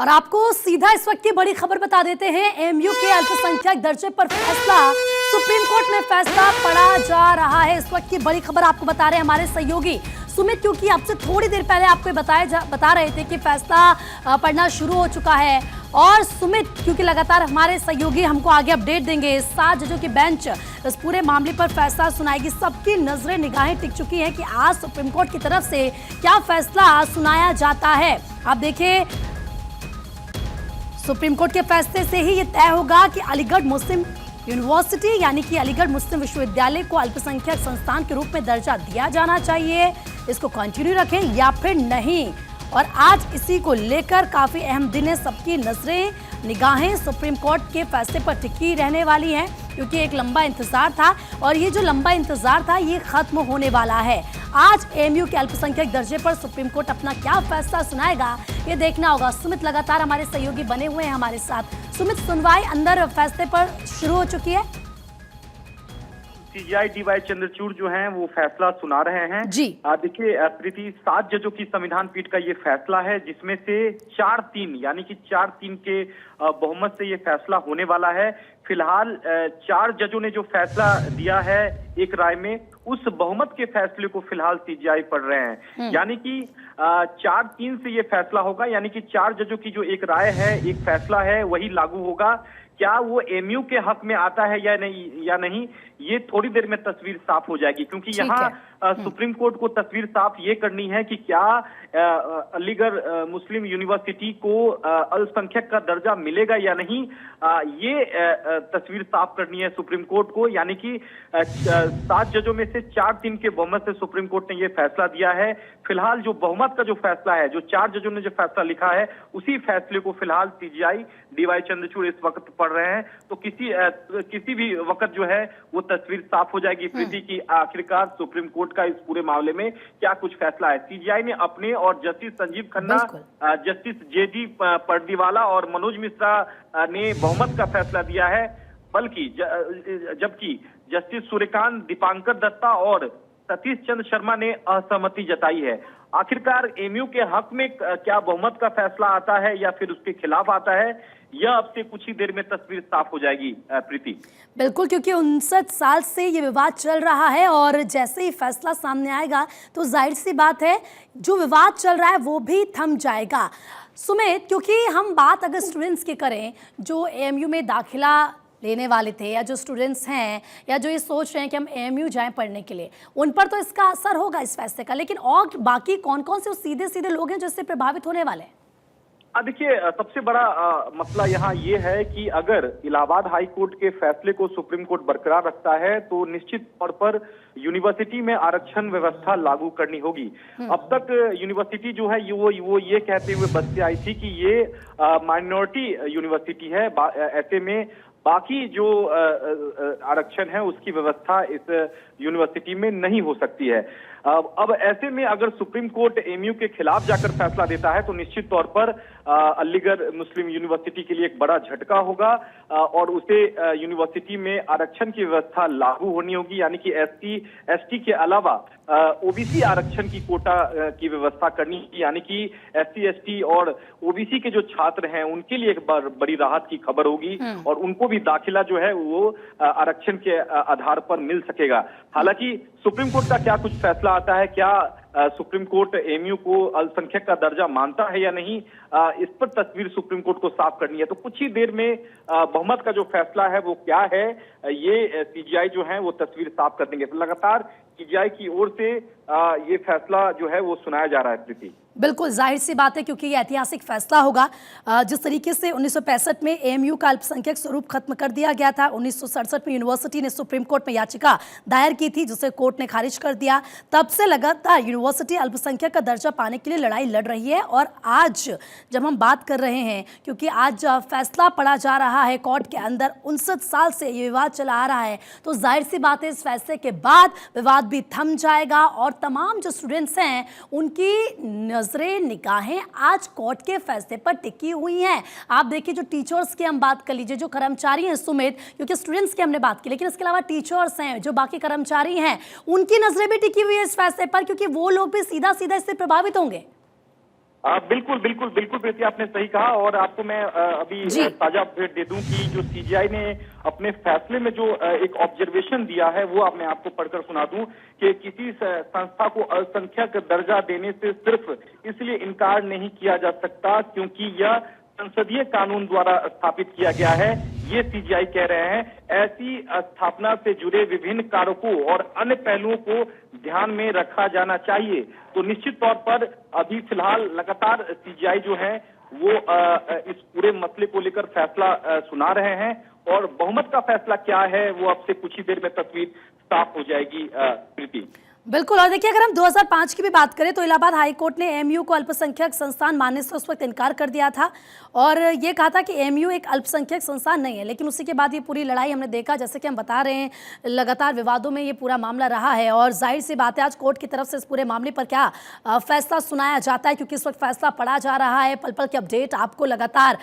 और आपको सीधा इस वक्त की बड़ी खबर बता देते हैं। एमयू के अल्पसंख्यक दर्जे पर फैसला, सुप्रीम कोर्ट में फैसला पड़ा जा रहा है। इस वक्त की बड़ी खबर आपको बता रहे हैं हमारे सहयोगी सुमित, क्योंकि आपसे थोड़ी देर पहले आपको बता रहे थे कि फैसला पढ़ना शुरू हो चुका है। और सुमित, क्योंकि लगातार हमारे सहयोगी हमको आगे अपडेट देंगे, 7 जजों की बेंच इस पूरे मामले पर फैसला सुनाएगी। सबकी नजरें निगाहें टिक चुकी हैं कि आज सुप्रीम कोर्ट की तरफ से क्या फैसला सुनाया जाता है। आप देखिए, सुप्रीम कोर्ट के फैसले से ही ये तय होगा कि अलीगढ़ मुस्लिम यूनिवर्सिटी यानी कि अलीगढ़ मुस्लिम विश्वविद्यालय को अल्पसंख्यक संस्थान के रूप में दर्जा दिया जाना चाहिए, इसको कंटिन्यू रखें या फिर नहीं। और आज इसी को लेकर काफी अहम दिन है। सबकी नजरें निगाहें सुप्रीम कोर्ट के फैसले पर टिकी रहने वाली हैं, क्योंकि एक लंबा इंतजार था और ये जो लंबा इंतजार था ये खत्म होने वाला है। आज एमयू के अल्पसंख्यक दर्जे पर सुप्रीम कोर्ट अपना क्या फैसला सुनाएगा ये देखना होगा। सुमित लगातार हमारे सहयोगी बने हुए हैं हमारे साथ। सुमित, सुनवाई अंदर फैसले पर शुरू हो चुकी है। सीजीआई डी वाई चंद्रचूड़ जो हैं वो फैसला सुना रहे हैं जी। देखिए प्रीति, 7 जजों की संविधान पीठ का ये फैसला है, जिसमें से 4-3 यानी कि 4-3 के बहुमत से ये फैसला होने वाला है। फिलहाल 4 जजों ने जो फैसला दिया है एक राय में, उस बहुमत के फैसले को फिलहाल सीजीआई पढ़ रहे हैं। यानी कि 4-3 से ये फैसला होगा, यानी कि 4 जजों की जो एक राय है, एक फैसला है, वही लागू होगा। क्या वो एमयू के हक में आता है या नहीं, ये थोड़ी देर में तस्वीर साफ हो जाएगी, क्योंकि यहाँ सुप्रीम कोर्ट को तस्वीर साफ ये करनी है कि क्या अलीगढ़ मुस्लिम यूनिवर्सिटी को अल्पसंख्यक का दर्जा मिलेगा या नहीं। ये तस्वीर साफ करनी है सुप्रीम कोर्ट को। यानी कि 7 जजों में से 4-3 के बहुमत से सुप्रीम कोर्ट ने ये फैसला दिया है। फिलहाल जो बहुमत का जो फैसला है, जो 4 जजों ने जो फैसला लिखा है, उसी फैसले को फिलहाल सीजीआई डी वाई चंद्रचूड़ इस वक्त पढ़ रहे हैं। तो किसी भी वक्त जो है वो तस्वीर साफ हो जाएगी प्रीति की आखिरकार सुप्रीम कोर्ट का इस पूरे मामले में क्या कुछ फैसला है। सीजीआई ने अपने और justice Sanjeev Khanna, justice JD Pardiwala और मनोज मिश्रा ने बहुमत का फैसला दिया है, बल्कि जबकि जस्टिस सूर्यकांत, दीपांकर दत्ता और सतीश चंद्र शर्मा ने असहमति जताई है। आखिरकार एमयू के हक में क्या बहुमत का फैसला आता है या फिर उसके खिलाफ आता है, यह अब से कुछ ही देर में तस्वीर साफ हो जाएगी प्रीति। बिल्कुल, क्योंकि 59 साल से ये विवाद चल रहा है और जैसे ही फैसला सामने आएगा तो जाहिर सी बात है जो विवाद चल रहा है वो भी थम जाएगा। सुमित, क्योंकि हम बात अगर स्टूडेंट्स की करें जो एमयू में दाखिला लेने वाले थे या जो स्टूडेंट्स हैं या जो ये सोच रहे हैं कि हम एमयू जाएं पढ़ने के लिए, उन पर तो इसका असर होगा इस फैसले का, लेकिन और बाकी कौन कौन से सीधे सीधे लोग हैं जो इससे प्रभावित होने वाले हैं? देखिए, सबसे बड़ा मसला यहाँ ये है कि अगर इलाहाबाद हाई कोर्ट के फैसले को सुप्रीम कोर्ट बरकरार रखता है तो निश्चित तौर पर यूनिवर्सिटी में आरक्षण व्यवस्था लागू करनी होगी। अब तक यूनिवर्सिटी जो है वो ये कहते हुए बच के आई थी कि ये माइनॉरिटी यूनिवर्सिटी है, ऐसे में बाकी जो आरक्षण है उसकी व्यवस्था इस यूनिवर्सिटी में नहीं हो सकती है। अब ऐसे में अगर सुप्रीम कोर्ट एमयू के खिलाफ जाकर फैसला देता है तो निश्चित तौर पर अलीगढ़ मुस्लिम यूनिवर्सिटी के लिए एक बड़ा झटका होगा और उसे यूनिवर्सिटी में आरक्षण की व्यवस्था लागू होनी होगी। यानी कि एसटी के अलावा ओबीसी आरक्षण की कोटा की व्यवस्था करनी, यानी कि एससी एसटी और ओबीसी के जो छात्र हैं उनके लिए एक बड़ी राहत की खबर होगी और उनको भी दाखिला जो है वो आरक्षण के आधार पर मिल सकेगा। हालांकि सुप्रीम कोर्ट का क्या कुछ फैसला आता है, क्या सुप्रीम कोर्ट एमयू को अल्पसंख्यक का दर्जा मानता है या नहीं, इस पर तस्वीर सुप्रीम कोर्ट को साफ करनी है। तो कुछ ही देर में बहुमत का जो फैसला है वो क्या है, ये सीजीआई जो है वो तस्वीर साफ कर देंगे। तो लगातार सीजीआई की ओर से ये फैसला जो है वो सुनाया जा रहा है प्रीति। बिल्कुल जाहिर सी बात है, क्योंकि ये ऐतिहासिक फैसला होगा। जिस तरीके से 1965 में एमयू का अल्पसंख्यक स्वरूप खत्म कर दिया गया था, 1967 में यूनिवर्सिटी ने सुप्रीम कोर्ट में याचिका दायर की थी जिसे कोर्ट ने खारिज कर दिया। तब से लगातार यूनिवर्सिटी अल्पसंख्यक का दर्जा पाने के लिए लड़ाई लड़ रही है। और आज जब हम बात कर रहे हैं, क्योंकि आज फैसला पड़ा जा रहा है कोर्ट के अंदर, 59 साल से ये विवाद चला आ रहा है, तो जाहिर सी बात है इस फैसले के बाद विवाद भी थम जाएगा और तमाम जो स्टूडेंट्स हैं उनकी नजरें निगाहें आज कोर्ट के फैसले पर टिकी हुई हैं। आप देखिए, जो टीचर्स की हम बात कर लीजिए, जो कर्मचारी हैं सुमित, क्योंकि स्टूडेंट्स की हमने बात की, लेकिन इसके अलावा टीचर्स हैं, जो बाकी कर्मचारी हैं, उनकी नजरें भी टिकी हुई है इस फैसले पर, क्योंकि वो लोग भी सीधा सीधा इससे प्रभावित होंगे। बिल्कुल बिल्कुल बिल्कुल प्रीति, आपने सही कहा। और आपको मैं अभी जी। ताजा अपडेट दे दूं कि जो सीजीआई ने अपने फैसले में जो एक ऑब्जर्वेशन दिया है वो मैं आपको पढ़कर सुना दूं कि किसी संस्था को अल्पसंख्यक दर्जा देने से सिर्फ इसलिए इनकार नहीं किया जा सकता क्योंकि यह संसदीय कानून द्वारा स्थापित किया गया है। ये सीजीआई कह रहे हैं। ऐसी स्थापना से जुड़े विभिन्न कारकों और अन्य पहलुओं को ध्यान में रखा जाना चाहिए। तो निश्चित तौर पर अभी फिलहाल लगातार सीजीआई जो है वो इस पूरे मसले को लेकर फैसला सुना रहे हैं और बहुमत का फैसला क्या है वो अब से कुछ ही देर में तस्वीर साफ हो जाएगी प्रीति। बिल्कुल। और देखिए, अगर हम 2005 की भी बात करें तो इलाहाबाद हाई कोर्ट ने एएमयू को अल्पसंख्यक संस्थान मानने से उस वक्त इनकार कर दिया था और ये कहा था कि एएमयू एक अल्पसंख्यक संस्थान नहीं है। लेकिन उसी के बाद ये पूरी लड़ाई हमने देखा, जैसे कि हम बता रहे हैं, लगातार विवादों में ये पूरा मामला रहा है और जाहिर सी बात है आज कोर्ट की तरफ से इस पूरे मामले पर क्या फैसला सुनाया जाता है, क्योंकि इस वक्त फैसला पढ़ा जा रहा है। पल पल की अपडेट आपको लगातार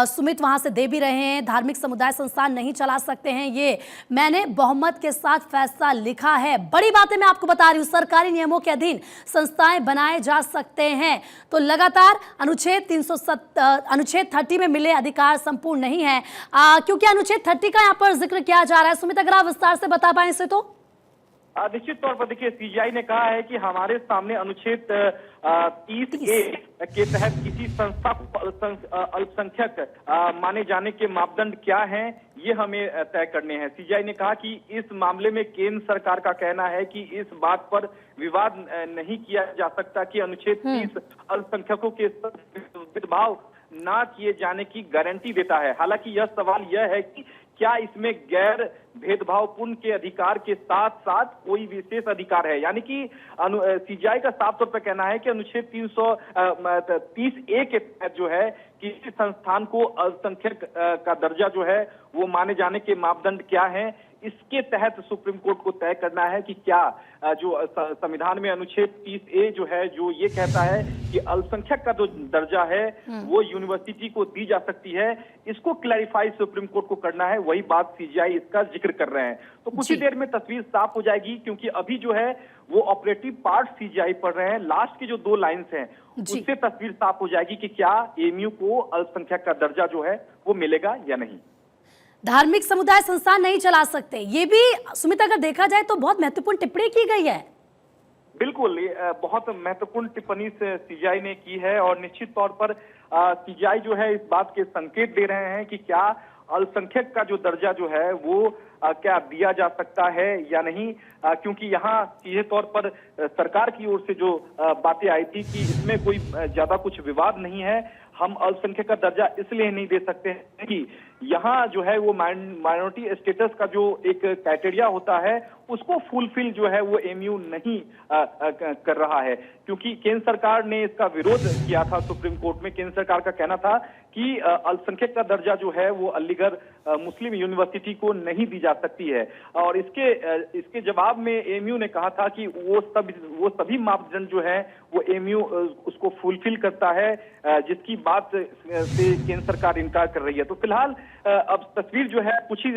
सुमित वहां से दे भी रहे हैं। धार्मिक समुदाय संस्थान नहीं चला सकते हैं, ये मैंने बहुमत के साथ फैसला लिखा है। बड़ी बातें मैं आपको बता रही हूं, सरकारी नियमों के अधीन संस्थाएं बनाए जा सकते हैं। तो लगातार अनुच्छेद 30 में मिले अधिकार संपूर्ण नहीं है, क्योंकि अनुच्छेद 30 का यहां पर जिक्र किया जा रहा है। सुमित, अगर आप विस्तार से बता पाएं इसे तो। निश्चित तौर पर देखिए, सीजीआई ने कहा है कि हमारे सामने अनुच्छेद 30A के तहत किसी संस्था को अल्पसंख्यक माने जाने के मापदंड क्या हैं ये हमें तय करने हैं। सीजीआई ने कहा कि इस मामले में केंद्र सरकार का कहना है कि इस बात पर विवाद नहीं किया जा सकता कि अनुच्छेद 30 अल्पसंख्यकों के भेदभाव ना किए जाने की गारंटी देता है। हालांकि यह सवाल यह है कि क्या इसमें गैर भेदभावपूर्ण के अधिकार के साथ साथ कोई विशेष अधिकार है, यानी कि सीजीआई का साफ तौर पर कहना है कि अनुच्छेद 330A के तहत जो है किसी संस्थान को अल्पसंख्यक का दर्जा जो है वो माने जाने के मापदंड क्या है, इसके तहत सुप्रीम कोर्ट को तय करना है कि क्या जो संविधान में अनुच्छेद 30A जो है जो ये कहता है कि अल्पसंख्यक का जो दर्जा है वो यूनिवर्सिटी को दी जा सकती है, इसको क्लैरिफाई सुप्रीम कोर्ट को करना है। वही बात सीजीआई इसका जिक्र कर रहे हैं। तो कुछ ही देर में तस्वीर साफ हो जाएगी, क्योंकि अभी जो है वो ऑपरेटिव पार्ट सीजीआई पढ़ रहे हैं। लास्ट की जो 2 लाइन्स हैं उससे तस्वीर साफ हो जाएगी कि क्या एएमयू को अल्पसंख्यक का दर्जा जो है वो मिलेगा या नहीं। धार्मिक समुदाय संस्थान नहीं चला सकते, ये भी सुमित अगर देखा जाए तो बहुत महत्वपूर्ण टिप्पणी की गई है। बिल्कुल, ये बहुत महत्वपूर्ण टिप्पणी से सीजीआई ने की है और निश्चित तौर पर सीजीआई जो है इस बात के संकेत दे रहे हैं कि क्या अल्पसंख्यक का जो दर्जा जो है वो क्या दिया जा सकता है या नहीं, क्योंकि यहाँ सीधे तौर पर सरकार की ओर से जो बातें आई थी कि इसमें कोई ज्यादा कुछ विवाद नहीं है, हम अल्पसंख्यक का दर्जा इसलिए नहीं दे सकते हैं कि यहाँ जो है वो माइनॉरिटी स्टेटस का जो एक क्राइटेरिया होता है उसको फुलफिल जो है वो एएमयू नहीं कर रहा है, क्योंकि केंद्र सरकार ने इसका विरोध किया था सुप्रीम कोर्ट में। केंद्र सरकार का कहना था कि अल्पसंख्यक का दर्जा जो है वो अलीगढ़ मुस्लिम यूनिवर्सिटी को नहीं दी जा सकती है और इसके जवाब में एएमयू ने कहा था कि वो सभी मापदंड जो है वो एएमयू उसको फुलफिल करता है, जिसकी बात से केंद्र सरकार इनकार कर रही है। तो फिलहाल अब तस्वीर जो है कुछ ही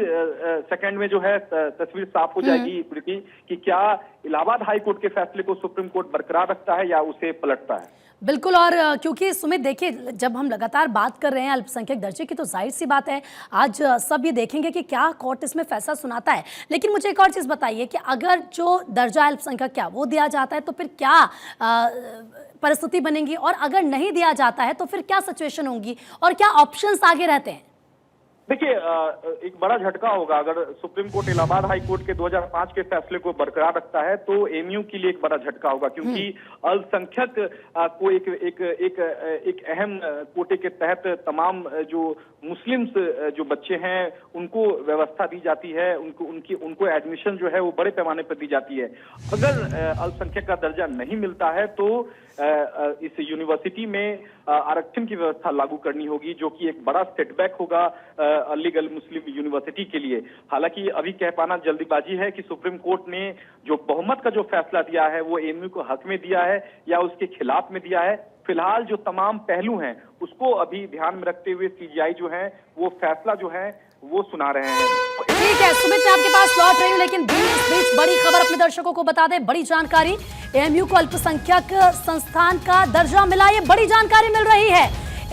सेकंड में जो है तस्वीर साफ हो जाएगी प्रीति कि क्या इलाहाबाद हाई कोर्ट के फैसले को सुप्रीम कोर्ट बरकरार रखता है या उसे पलटता है। बिल्कुल। और क्योंकि सुमित देखिए, जब हम लगातार बात कर रहे हैं अल्पसंख्यक दर्जे की तो जाहिर सी बात है आज सब ये देखेंगे कि क्या कोर्ट इसमें फैसला सुनाता है। लेकिन मुझे एक और चीज़ बताइए कि अगर जो दर्जा अल्पसंख्यक क्या वो दिया जाता है तो फिर क्या परिस्थिति बनेगी, और अगर नहीं दिया जाता है तो फिर क्या सिचुएशन होगी और क्या ऑप्शंस आगे रहते हैं। देखिए, एक बड़ा झटका होगा अगर supreme court Allahabad high court के 2005 के फैसले को बरकरार रखता है तो एएमयू के लिए एक बड़ा झटका होगा, क्योंकि अल्पसंख्यक को एक अहम कोटे के तहत तमाम जो मुस्लिम्स जो बच्चे हैं उनको व्यवस्था दी जाती है, उनको एडमिशन जो है वो बड़े पैमाने पर दी जाती है। अगर अल्पसंख्यक का दर्जा नहीं मिलता है तो इस यूनिवर्सिटी में आरक्षण की व्यवस्था लागू करनी होगी, जो कि एक बड़ा सेटबैक होगा अलीगढ़ मुस्लिम यूनिवर्सिटी के लिए। हालांकि अभी कह पाना जल्दीबाजी है कि सुप्रीम कोर्ट ने जो बहुमत का जो फैसला दिया है वो एएमयू को हक में दिया है या उसके खिलाफ में दिया है। फिलहाल जो तमाम पहलू हैं उसको अभी ध्यान में रखते हुए सीजीआई जो है वो फैसला जो है वो सुना रहे हैं। ठीक है सुमित, मैं आपके पास लौट रही हूँ, लेकिन बीच बीच बड़ी खबर अपने दर्शकों को बता दें, बड़ी जानकारी। एएमयू को अल्पसंख्यक संस्थान का दर्जा मिला, ये बड़ी जानकारी मिल रही है।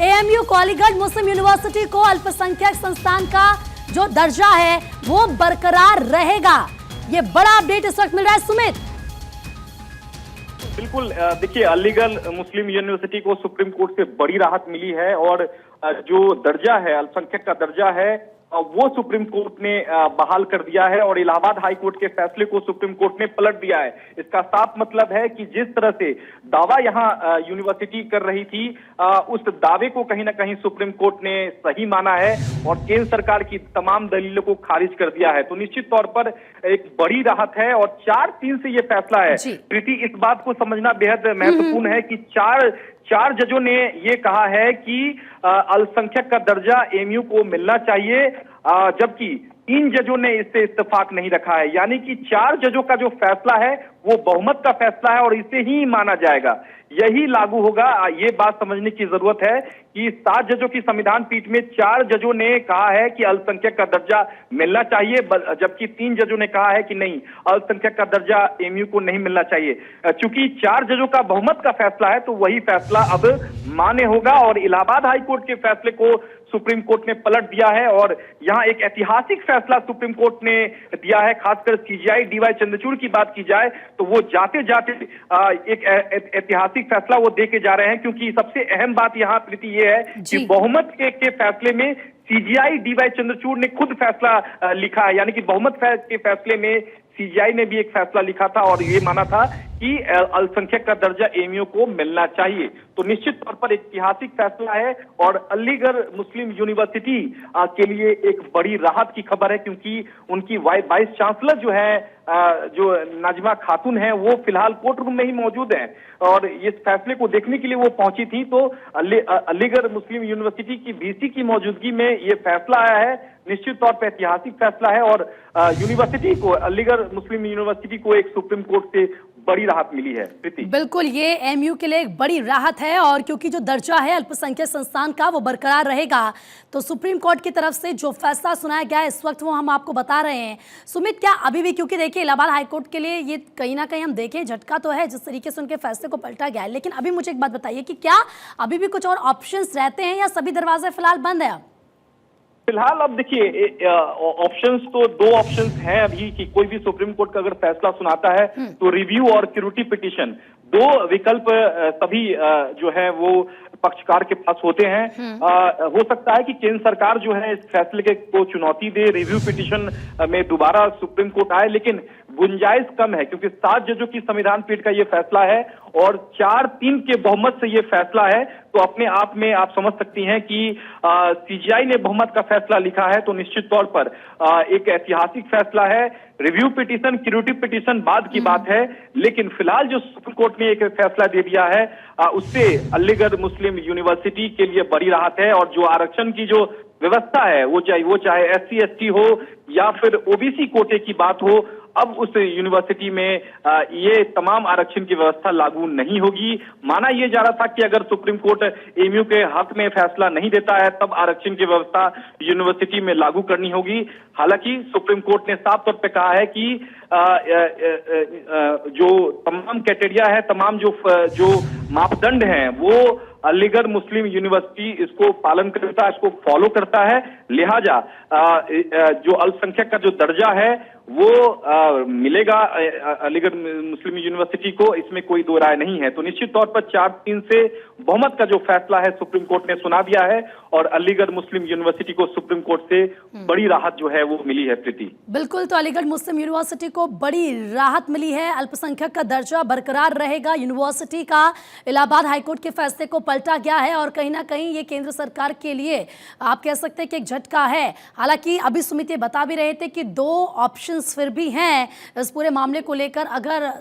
एएमयू को, अलीगढ़ मुस्लिम यूनिवर्सिटी को अल्पसंख्यक संस्थान का जो दर्जा है वो बरकरार रहेगा। ये बड़ा अपडेट इस वक्त मिल रहा है। सुमित, बिल्कुल, देखिए, अलीगढ़ मुस्लिम यूनिवर्सिटी को सुप्रीम कोर्ट से बड़ी राहत मिली है और जो दर्जा है, अल्पसंख्यक का दर्जा है, वो सुप्रीम कोर्ट ने बहाल कर दिया है और इलाहाबाद हाई कोर्ट के फैसले को सुप्रीम कोर्ट ने पलट दिया है। इसका साफ मतलब है कि जिस तरह से दावा यहाँ यूनिवर्सिटी कर रही थी, उस दावे को कहीं ना कहीं सुप्रीम कोर्ट ने सही माना है और केंद्र सरकार की तमाम दलीलों को खारिज कर दिया है। तो निश्चित तौर पर एक बड़ी राहत है और 4-3 से ये फैसला है। प्रीति, इस बात को समझना बेहद महत्वपूर्ण है कि चार जजों ने ये कहा है कि अल्पसंख्यक का दर्जा एएमयू को मिलना चाहिए, जबकि 3 जजों ने इससे इत्तेफाक नहीं रखा है। यानी कि 4 जजों का जो फैसला है वो बहुमत का फैसला है और इसे ही माना जाएगा, यही लागू होगा। ये बात समझने की जरूरत है कि 7 जजों की संविधान पीठ में 4 जजों ने कहा है कि अल्पसंख्यक का दर्जा मिलना चाहिए, जबकि 3 जजों ने कहा है कि नहीं, अल्पसंख्यक का दर्जा एएमयू को नहीं मिलना चाहिए। चूंकि 4 जजों का बहुमत का फैसला है तो वही फैसला अब मान्य होगा और इलाहाबाद हाई कोर्ट के फैसले को सुप्रीम कोर्ट ने पलट दिया है और यहाँ एक ऐतिहासिक फैसला सुप्रीम कोर्ट ने दिया है। खासकर सीजेआई डीवाई चंद्रचूड़ की बात की जाए तो वो जाते जाते एक ऐतिहासिक फैसला वो दे के जा रहे हैं, क्योंकि सबसे अहम बात यहाँ प्रीति ये है कि बहुमत के फैसले में सीजेआई डीवाई चंद्रचूड़ ने खुद फैसला लिखा है। यानी कि बहुमत के फैसले में सीजेआई ने भी एक फैसला लिखा था और ये माना था कि अल्पसंख्यक का दर्जा एएमयू को मिलना चाहिए। तो निश्चित तौर पर एक ऐतिहासिक फैसला है और अलीगढ़ मुस्लिम यूनिवर्सिटी के लिए एक बड़ी राहत की खबर है, क्योंकि उनकी वाइस चांसलर जो है, जो नाजिमा खातून है, वो फिलहाल कोर्ट रूम में ही मौजूद है और इस फैसले को देखने के लिए वो पहुंची थी। तो अलीगढ़ मुस्लिम यूनिवर्सिटी की वीसी की मौजूदगी में ये फैसला आया है। निश्चित तौर पर ऐतिहासिक फैसला है और यूनिवर्सिटी को, अलीगढ़ मुस्लिम यूनिवर्सिटी को एक सुप्रीम कोर्ट से बड़ी राहत मिली है। प्रीति, बिल्कुल, ये एएमयू के लिए एक बड़ी राहत है और क्योंकि जो दर्जा है अल्पसंख्यक संस्थान का वो बरकरार रहेगा, तो सुप्रीम कोर्ट की तरफ से जो फैसला सुनाया गया है इस वक्त वो हम आपको बता रहे हैं। सुमित, क्या अभी भी, क्योंकि देखिए इलाहाबाद हाईकोर्ट के लिए ये कहीं ना कहीं हम देखें झटका तो है जिस तरीके से उनके फैसले को पलटा गया है, लेकिन अभी मुझे एक बात बताइए कि क्या अभी भी कुछ और ऑप्शंस रहते हैं या सभी दरवाजे फिलहाल बंद है? फिलहाल अब देखिए, ऑप्शंस तो 2 ऑप्शंस हैं अभी कि कोई भी सुप्रीम कोर्ट का अगर फैसला सुनाता है तो रिव्यू और क्यूरिटी पिटीशन, 2 विकल्प सभी जो है वो पक्षकार के पास होते हैं। हो सकता है कि केंद्र सरकार जो है इस फैसले को चुनौती दे, रिव्यू पिटीशन में दोबारा सुप्रीम कोर्ट आए, लेकिन गुंजाइश कम है क्योंकि 7 जजों की संविधान पीठ का ये फैसला है और 4-3 के बहुमत से ये फैसला है। तो अपने आप में आप समझ सकती हैं कि सीजेआई ने बहुमत का फैसला लिखा है तो निश्चित तौर पर एक ऐतिहासिक फैसला है। रिव्यू पिटीशन, क्यूरेटिव पिटीशन बाद की बात है, लेकिन फिलहाल जो सुप्रीम कोर्ट ने एक फैसला दे दिया है उससे अलीगढ़ मुस्लिम यूनिवर्सिटी के लिए बड़ी राहत है और जो आरक्षण की जो व्यवस्था है वो चाहे SC ST हो या फिर ओबीसी कोटे की बात हो, अब उस यूनिवर्सिटी में ये तमाम आरक्षण की व्यवस्था लागू नहीं होगी। माना यह जा रहा था कि अगर सुप्रीम कोर्ट एएमयू के हक में फैसला नहीं देता है तब आरक्षण की व्यवस्था यूनिवर्सिटी में लागू करनी होगी। हालांकि सुप्रीम कोर्ट ने साफ तौर पे कहा है कि जो तमाम क्राइटेरिया है, तमाम जो मापदंड हैं, वो अलीगढ़ मुस्लिम यूनिवर्सिटी इसको पालन करता है, इसको फॉलो करता है। लिहाजा जो अल्पसंख्यक का जो दर्जा है वो मिलेगा अलीगढ़ मुस्लिम यूनिवर्सिटी को, इसमें कोई दो राय नहीं है। तो निश्चित तौर पर 4-3 से बहुमत का जो फैसला है सुप्रीम कोर्ट ने सुना दिया है और अलीगढ़ मुस्लिम यूनिवर्सिटी को सुप्रीम कोर्ट से बड़ी राहत जो है वो मिली है। प्रीति, बिल्कुल, तो अलीगढ़ मुस्लिम यूनिवर्सिटी को बड़ी राहत मिली है, अल्पसंख्यक का दर्जा बरकरार रहेगा। यूनिवर्सिटी का इलाहाबाद हाईकोर्ट के फैसले को पलटा गया है और कहीं ना कहीं ये केंद्र सरकार के लिए आप कह सकते हैं कि एक झटका है। हालांकि अभी सुमित ये बता भी रहे थे कि 2 ऑप्शंस फिर भी हैं इस पूरे मामले को लेकर, अगर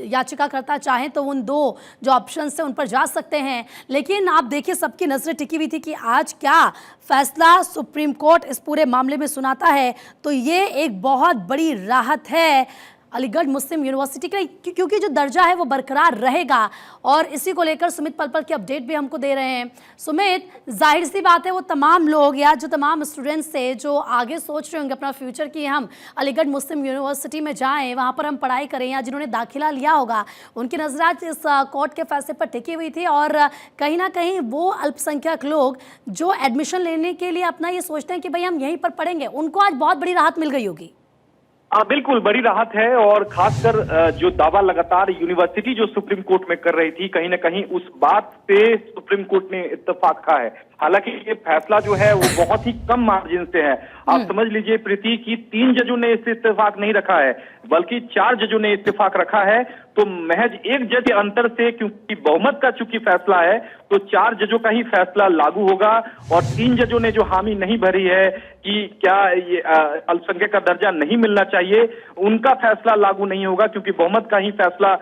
याचिकाकर्ता चाहें तो उन 2 जो ऑप्शंस हैं उन पर जा सकते हैं। लेकिन आप देखिए सबकी नजरें टिकी हुई थी कि आज क्या फैसला सुप्रीम कोर्ट इस पूरे मामले में सुनाता है, तो ये एक बहुत बड़ी राहत है अलीगढ़ मुस्लिम यूनिवर्सिटी का, क्योंकि जो दर्जा है वो बरकरार रहेगा और इसी को लेकर सुमित पल पल की अपडेट भी हमको दे रहे हैं। सुमित, जाहिर सी बात है वो तमाम लोग या जो तमाम स्टूडेंट्स थे जो आगे सोच रहे होंगे अपना फ्यूचर कि हम अलीगढ़ मुस्लिम यूनिवर्सिटी में जाएं, वहाँ पर हम पढ़ाई करें, या जिन्होंने दाखिला लिया होगा उनकी नजरात इस कोर्ट के फैसले पर टिकी हुई थी और कहीं ना कहीं वो अल्पसंख्यक लोग जो एडमिशन लेने के लिए अपना ये सोचते हैं कि भाई हम यहीं पर पढ़ेंगे, उनको आज बहुत बड़ी राहत मिल गई होगी। बिल्कुल बड़ी राहत है। और खासकर जो दावा लगातार यूनिवर्सिटी जो सुप्रीम कोर्ट में कर रही थी, कहीं ना कहीं उस बात पे सुप्रीम कोर्ट ने इत्तेफाक कहा है। हालांकि ये फैसला जो है वो बहुत ही कम मार्जिन से है। आप समझ लीजिए प्रीति की 3 जजों ने इस इत्तेफाक नहीं रखा है, बल्कि 4 जजों ने इत्तेफाक रखा है। तो महज 1 जज के अंतर से, क्योंकि बहुमत का चूंकि फैसला है, तो 4 जजों का ही फैसला लागू होगा। और 3 जजों ने जो हामी नहीं भरी है कि क्या ये अल्पसंख्यक का दर्जा नहीं मिलना चाहिए, उनका फैसला लागू नहीं होगा, क्योंकि बहुमत का ही फैसला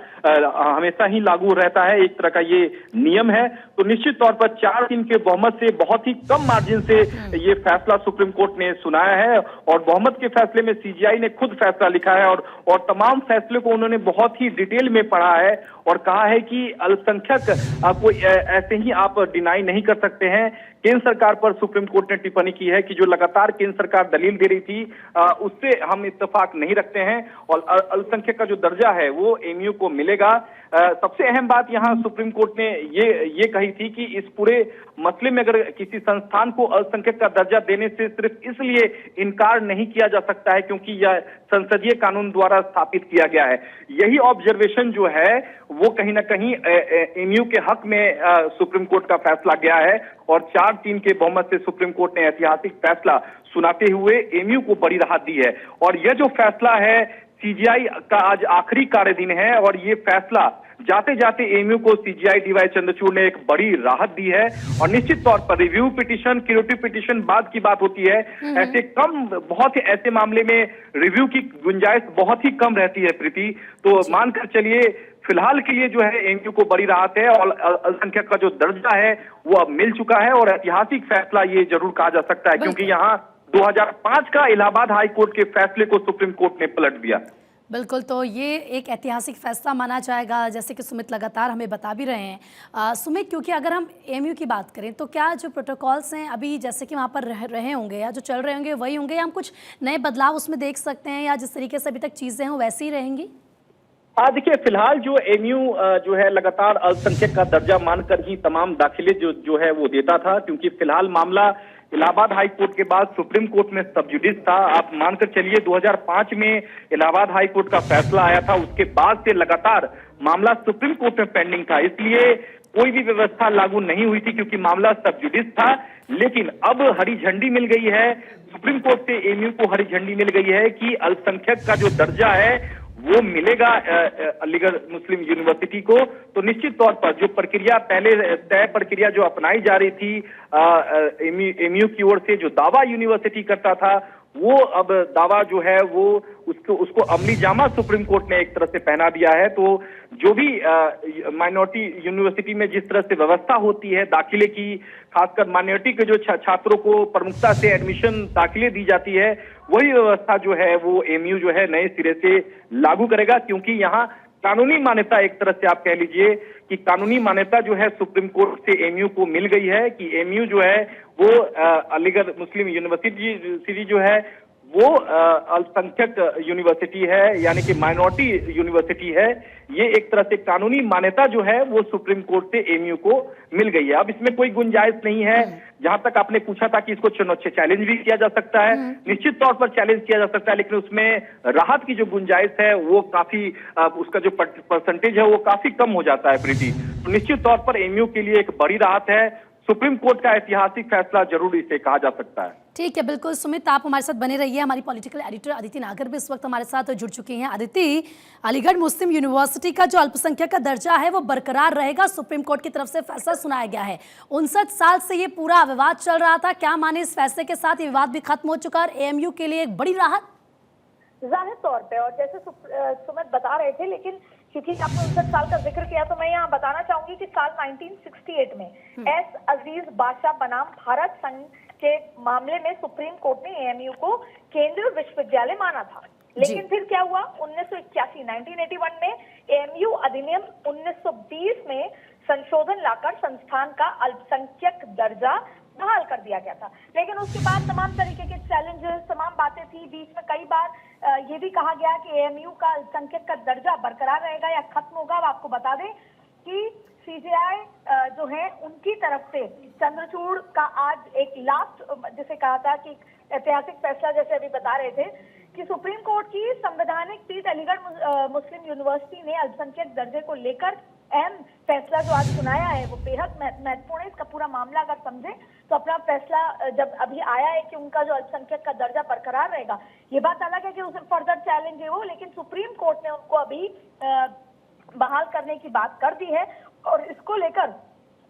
हमेशा ही लागू रहता है। एक तरह का ये नियम है। तो निश्चित तौर पर 4-3 के बहुमत से बहुत ही कम मार्जिन से ये फैसला सुप्रीम कोर्ट ने सुनाया है। और बहुमत के फैसले में सीजीआई ने खुद फैसला लिखा है और तमाम फैसले को उन्होंने बहुत ही डिटेल में पढ़ा है और कहा है कि अल्पसंख्यक को ऐसे ही आप डिनाई नहीं कर सकते हैं। केंद्र सरकार पर सुप्रीम कोर्ट ने टिप्पणी की है कि जो लगातार केंद्र सरकार दलील दे रही थी उससे हम इत्तेफाक नहीं रखते हैं और अल्पसंख्यक का जो दर्जा है वो एमयू को मिलेगा। सबसे अहम बात यहाँ सुप्रीम कोर्ट ने ये कही थी कि इस पूरे मसले में अगर किसी संस्थान को अल्पसंख्यक का दर्जा देने से सिर्फ इसलिए इनकार नहीं किया जा सकता है क्योंकि यह संसदीय कानून द्वारा स्थापित किया गया है। यही ऑब्जर्वेशन जो है वो कहीं ना कहीं एमयू के हक में सुप्रीम कोर्ट का फैसला गया है और 4-3 के बहुमत से सुप्रीम कोर्ट ने ऐतिहासिक फैसला सुनाते हुए एमयू को बड़ी राहत दी है। और यह जो फैसला है, सीजीआई का आज आखिरी कार्य दिन है और ये फैसला जाते जाते एमयू को सीजीआई डीवाई चंद्रचूड़ ने एक बड़ी राहत दी है। और निश्चित तौर पर रिव्यू पिटीशन, क्यूरेटिव पिटीशन बाद की बात होती है। ऐसे बहुत ही ऐसे मामले में रिव्यू की गुंजाइश बहुत ही कम रहती है प्रीति। तो मानकर चलिए फिलहाल के लिए जो है एमयू को बड़ी राहत है और अल्पसंख्यक का जो दर्जा है वो अब मिल चुका है। और ऐतिहासिक फैसला ये जरूर कहा जा सकता है क्योंकि यहाँ 2005 का इलाहाबाद हाई कोर्ट के फैसले को सुप्रीम कोर्ट ने पलट दिया। बिल्कुल, तो ये एक ऐतिहासिक फैसला माना जाएगा, जैसे कि सुमित लगातार हमें बता भी रहे हैं। सुमित, क्योंकि अगर हम एमयू की बात करें तो क्या जो प्रोटोकॉल्स हैं अभी जैसे कि वहाँ पर रहे होंगे या जो चल रहे होंगे वही होंगे, या हम कुछ नए बदलाव उसमें देख सकते हैं, या जिस तरीके से अभी तक चीज़ें हों वैसी ही रहेंगी? देखिए फिलहाल जो एमयू जो है लगातार अल्पसंख्यक का दर्जा मानकर ही तमाम दाखिले जो है वो देता था, क्योंकि फिलहाल मामला इलाहाबाद हाई कोर्ट के बाद सुप्रीम कोर्ट में सब जुडिस था। आप मानकर चलिए 2005 में इलाहाबाद हाई कोर्ट का फैसला आया था, उसके बाद से लगातार मामला सुप्रीम कोर्ट में पेंडिंग था, इसलिए कोई भी व्यवस्था लागू नहीं हुई थी क्योंकि मामला सब जुडिस था। लेकिन अब हरी झंडी मिल गई है, सुप्रीम कोर्ट से एमयू को हरी झंडी मिल गई है कि अल्पसंख्यक का जो दर्जा है वो मिलेगा अलीगढ़ मुस्लिम यूनिवर्सिटी को। तो निश्चित तौर पर जो प्रक्रिया पहले तय प्रक्रिया जो अपनाई जा रही थी एमयू की ओर से, जो दावा यूनिवर्सिटी करता था, वो अब दावा जो है वो उसको अमली जामा सुप्रीम कोर्ट ने एक तरह से पहना दिया है। तो जो भी माइनॉरिटी यूनिवर्सिटी में जिस तरह से व्यवस्था होती है दाखिले की, खासकर माइनॉरिटी के जो छात्रों को प्रमुखता से एडमिशन दाखिले दी जाती है, वही व्यवस्था जो है वो एमयू जो है नए सिरे से लागू करेगा। क्योंकि यहाँ कानूनी मान्यता, एक तरह से आप कह लीजिए कि कानूनी मान्यता जो है सुप्रीम कोर्ट से एमयू को मिल गई है कि एमयू जो है वो अलीगढ़ मुस्लिम यूनिवर्सिटी जो है वो अल्पसंख्यक यूनिवर्सिटी है, यानी कि माइनॉरिटी यूनिवर्सिटी है। ये एक तरह से कानूनी मान्यता जो है वो सुप्रीम कोर्ट से एमयू को मिल गई है। अब इसमें कोई गुंजाइश नहीं है, जहां तक आपने पूछा था कि इसको चैलेंज भी किया जा सकता है, निश्चित तौर पर चैलेंज किया जा सकता है, लेकिन उसमें राहत की जो गुंजाइश है वो काफी, उसका जो परसेंटेज है वो काफी कम हो जाता है प्रीति। तो निश्चित तौर पर एमयू के लिए एक बड़ी राहत है, सुप्रीम कोर्ट का ऐतिहासिक फैसला जरूर इसे कहा जा सकता है। ठीक है, बिल्कुल सुमित, आप हमारे साथ बने रहिए। हमारी पॉलिटिकल एडिटर अदिति नागर भी इस वक्त हमारे साथ जुड़ चुकी हैं। अदिति, अलीगढ़ मुस्लिम यूनिवर्सिटी का जो अल्पसंख्यक का दर्जा है वो बरकरार रहेगा, सुप्रीम कोर्ट की तरफ से फैसला सुनाया गया है। 59 साल से ये पूरा विवाद चल रहा था, क्या माने इस फैसले के साथ ये विवाद भी खत्म हो चुका और एएमयू के लिए एक बड़ी राहत? जाहिर तौर पे, और जैसे सुमित बता रहे थे, लेकिन क्योंकि आपने 59 साल का जिक्र किया तो मैं यहाँ बताना चाहूंगी कि साल 1968 में एस अजीज बादशाह बनाम भारत संघ के मामले में सुप्रीम कोर्ट ने एएमयू को केंद्रीय विश्वविद्यालय माना था। लेकिन फिर क्या हुआ, 1981 में एएमयू अधिनियम 1920 में संशोधन लाकर संस्थान का अल्पसंख्यक दर्जा बहाल कर दिया गया था। लेकिन उसके बाद तमाम तरीके के चैलेंजेस, तमाम बातें थी। बीच में कई बार ये भी कहा गया कि एएमयू का अल्पसंख्यक का दर्जा बरकरार रहेगा या खत्म होगा। अब आपको बता दें कि सीजेआई जो है उनकी तरफ से चंद्रचूड़ का आज एक लास्ट, जिसे कहा था कि ऐतिहासिक फैसला, जैसे अभी बता रहे थे कि सुप्रीम कोर्ट की संवैधानिक पीठ अलीगढ़ मुस्लिम यूनिवर्सिटी ने अल्पसंख्यक दर्जे को लेकर अहम फैसला जो आज सुनाया है वो बेहद महत्वपूर्ण है। इसका पूरा मामला अगर समझे तो अपना फैसला जब अभी आया है कि उनका जो अल्पसंख्यक का दर्जा बरकरार रहेगा, ये बात अलग है कि उसे फर्दर चैलेंज है वो, लेकिन सुप्रीम कोर्ट ने उनको अभी बहाल करने की बात कर दी है और इसको लेकर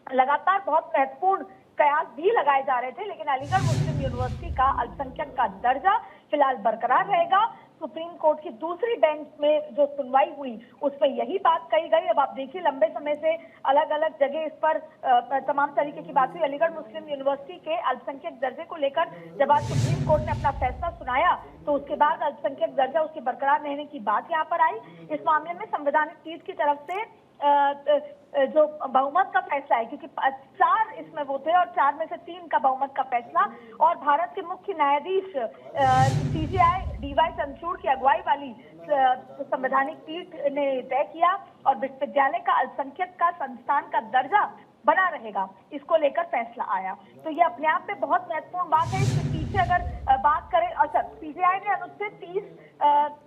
लगातार बहुत महत्वपूर्ण कयास भी लगाए जा रहे थे। लेकिन अलीगढ़ मुस्लिम यूनिवर्सिटी का अल्पसंख्यक का दर्जा फिलहाल बरकरार रहेगा। सुप्रीम कोर्ट की दूसरी बेंच में जो सुनवाई हुई उसमें यही बात कही गई। अब आप देखिए, लंबे समय से अलग अलग जगह इस पर तमाम तरीके की बात हुई। अलीगढ़ मुस्लिम यूनिवर्सिटी के अल्पसंख्यक दर्जे को लेकर जब आज सुप्रीम कोर्ट ने अपना फैसला सुनाया तो उसके बाद अल्पसंख्यक दर्जा उसके बरकरार रहने की बात यहाँ पर आई। इस मामले में संवैधानिक पीठ की तरफ से जो बहुमत का फैसला है, क्योंकि 4 इसमें वो थे और 4 में से 3 का बहुमत का फैसला, और भारत के मुख्य न्यायाधीश सीजेआई डीवाई चंद्रचूड़ की अगुवाई वाली संवैधानिक पीठ ने तय किया और विश्वविद्यालय का अल्पसंख्यक का संस्थान का दर्जा बना रहेगा, इसको लेकर फैसला आया। तो ये अपने आप में बहुत महत्वपूर्ण बात है। इसके पीछे अगर बात करें, अच्छा, सीजेआई ने अनुच्छेद 30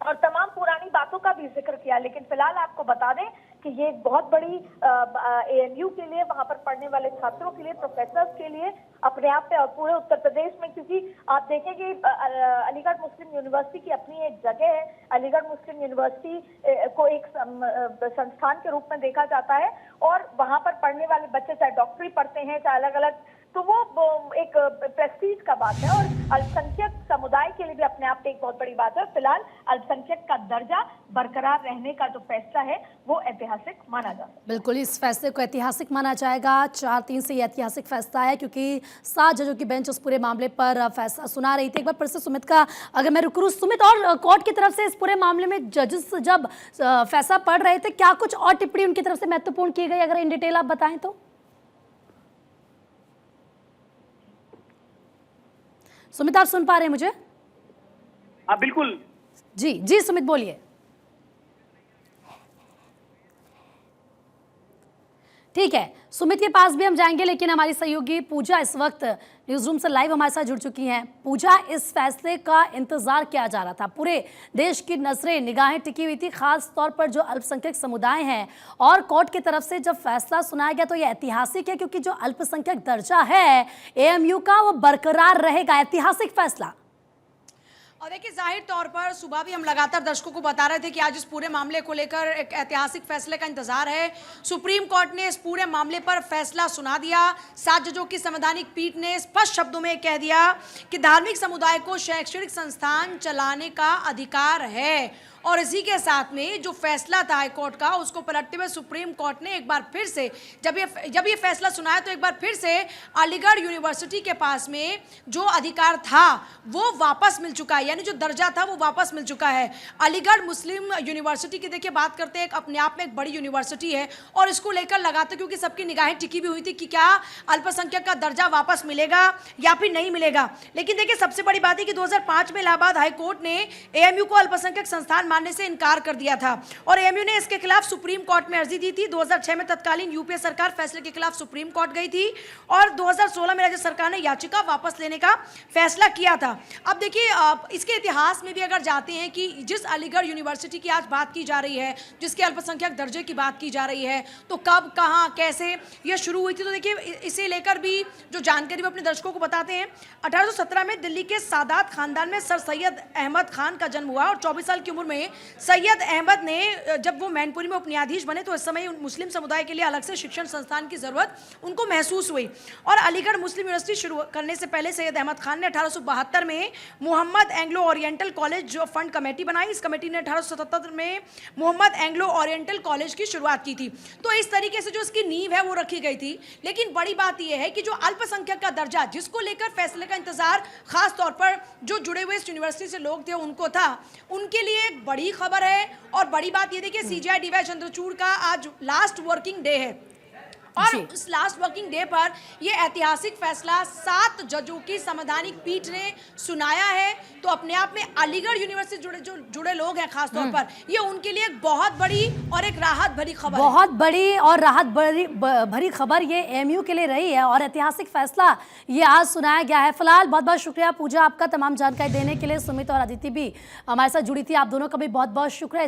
और तमाम पुरानी बातों का भी जिक्र किया, लेकिन फिलहाल आपको बता दें कि ये एक बहुत बड़ी एएमयू के लिए, वहां पर पढ़ने वाले छात्रों के लिए, प्रोफेसर्स के लिए अपने आप में और पूरे उत्तर प्रदेश में, क्योंकि आप देखेंगे अलीगढ़ मुस्लिम यूनिवर्सिटी की अपनी एक जगह है। अलीगढ़ मुस्लिम यूनिवर्सिटी को एक संस्थान के रूप में देखा जाता है और वहां पर पढ़ने वाले बच्चे चाहे डॉक्टरी पढ़ते हैं चाहे अलग अलग, तो वो एक प्रेस्टीज का बात है और अल्पसंख्यक समुदाय के लिए भी अपने आप में एक बहुत बड़ी बात है। फिलहाल अल्पसंख्यक का दर्जा बरकरार रहने का जो फैसला है वो ऐतिहासिक माना जाता है। बिल्कुल, इस फैसले को ऐतिहासिक माना जाएगा। 4-3 से ये ऐतिहासिक फैसला है क्योंकि 7 जजों की बेंच उस पूरे मामले पर फैसला सुना रही थी। एक बार फिर से सुमित का अगर मैं रुक, सुमित, और कोर्ट की तरफ से इस पूरे मामले में जजेस जब फैसला पढ़ रहे थे, क्या कुछ और टिप्पणी उनकी तरफ से महत्वपूर्ण की गई, अगर इन डिटेल आप बताएं तो? सुमित, आप सुन पा रहे हैं मुझे? बिल्कुल जी जी सुमित, बोलिए। ठीक है, सुमित के पास भी हम जाएंगे, लेकिन हमारी सहयोगी पूजा इस वक्त न्यूज रूम से लाइव हमारे साथ जुड़ चुकी हैं। पूजा, इस फैसले का इंतजार किया जा रहा था, पूरे देश की नजरें निगाहें टिकी हुई थी, खास तौर पर जो अल्पसंख्यक समुदाय हैं, और कोर्ट की तरफ से जब फैसला सुनाया गया तो ये ऐतिहासिक है क्योंकि जो अल्पसंख्यक दर्जा है एएमयू का वो बरकरार रहेगा। ऐतिहासिक फैसला। और देखिए, जाहिर तौर पर सुबह भी हम लगातार दर्शकों को बता रहे थे कि आज इस पूरे मामले को लेकर एक ऐतिहासिक फैसले का इंतजार है। सुप्रीम कोर्ट ने इस पूरे मामले पर फैसला सुना दिया। 7 जजों की संवैधानिक पीठ ने स्पष्ट शब्दों में कह दिया कि धार्मिक समुदाय को शैक्षणिक संस्थान चलाने का अधिकार है। और इसी के साथ में जो फैसला था हाईकोर्ट का, उसको पलटते हुए सुप्रीम कोर्ट ने एक बार फिर से जब ये फैसला सुनाया तो एक बार फिर से अलीगढ़ यूनिवर्सिटी के पास में जो अधिकार था वो वापस मिल चुका है, यानी जो दर्जा था वो वापस मिल चुका है। अलीगढ़ मुस्लिम यूनिवर्सिटी की देखिए बात करते हैं, एक अपने आप में एक बड़ी यूनिवर्सिटी है और इसको लेकर लगातार क्योंकि सबकी निगाहें टिकी भी हुई थी कि क्या अल्पसंख्यक का दर्जा वापस मिलेगा या फिर नहीं मिलेगा। लेकिन देखिए, सबसे बड़ी बात है कि 2005 में इलाहाबाद हाईकोर्ट ने एएमयू को अल्पसंख्यक संस्थान मानने से इनकार कर दिया था और एएमयू ने इसके खिलाफ सुप्रीम कोर्ट में अर्जी दी थी। 2006 में तत्कालीन यूपीए सरकार फैसले के खिलाफ सुप्रीम कोर्ट गई थी और 2016 में राज्य सरकार ने याचिका वापस लेने का फैसला किया था। अब देखिए, इसके इतिहास में भी अगर जाते हैं कि जिस अलीगढ़ यूनिवर्सिटी की आज बात की जा रही है, जिसके अल्पसंख्यक दर्जे की बात की जा रही है, तो कब, कहां, कैसे यह शुरू हुई थी, तो देखिए इसे लेकर भी जो जानकारी वो अपने दर्शकों को बताते हैं। 1817 में दिल्ली के सादात खानदान में सर सैयद अहमद खान का जन्म हुआ और 24 साल की उम्र में में सैयद अहमद ने, जब वो मैनपुरी में उपन्यायाधीश बने तो इस समय मुस्लिम समुदाय के लिए अलग से शिक्षण संस्थान की जरूरत उनको महसूस हुई और अलीगढ़ मुस्लिम यूनिवर्सिटी शुरू करने से पहले सैयद अहमद खान ने 1872 में मोहम्मद एंग्लो ओरिएंटल कॉलेज जो फंड कमेटी बनाई। इस कमेटी ने 1877 में मोहम्मद एंग्लो ओरिएंटल कॉलेज की शुरुआत की थी। तो इस तरीके से जो इसकी नींव है वो रखी गई थी। लेकिन बड़ी बात यह है कि जो अल्पसंख्यक का दर्जा, जिसको लेकर फैसले का इंतजार खास तौर पर जो जुड़े हुए इस यूनिवर्सिटी से लोग थे उनको था, उनके लिए एक बड़ी खबर है। और बड़ी बात यह देखिए, सीजेआई डीवाई चंद्रचूड़ का आज लास्ट वर्किंग डे है और इस लास्ट वर्किंग डे पर यह ऐतिहासिक फैसला 7 जजों की संवैधानिक पीठ ने सुनाया है। तो अपने आप में अलीगढ़ यूनिवर्सिटी जुड़े लोग हैं खास तौर पर, ये उनके लिए एक बहुत बड़ी और एक राहत भरी खबर, बहुत बड़ी और राहत भरी खबर ये एएमयू के लिए रही है और ऐतिहासिक फैसला ये आज सुनाया गया है। फिलहाल बहुत बहुत शुक्रिया पूजा आपका तमाम जानकारी देने के लिए। सुमित और अदिति भी हमारे साथ जुड़ी थी, आप दोनों का भी बहुत बहुत शुक्रिया।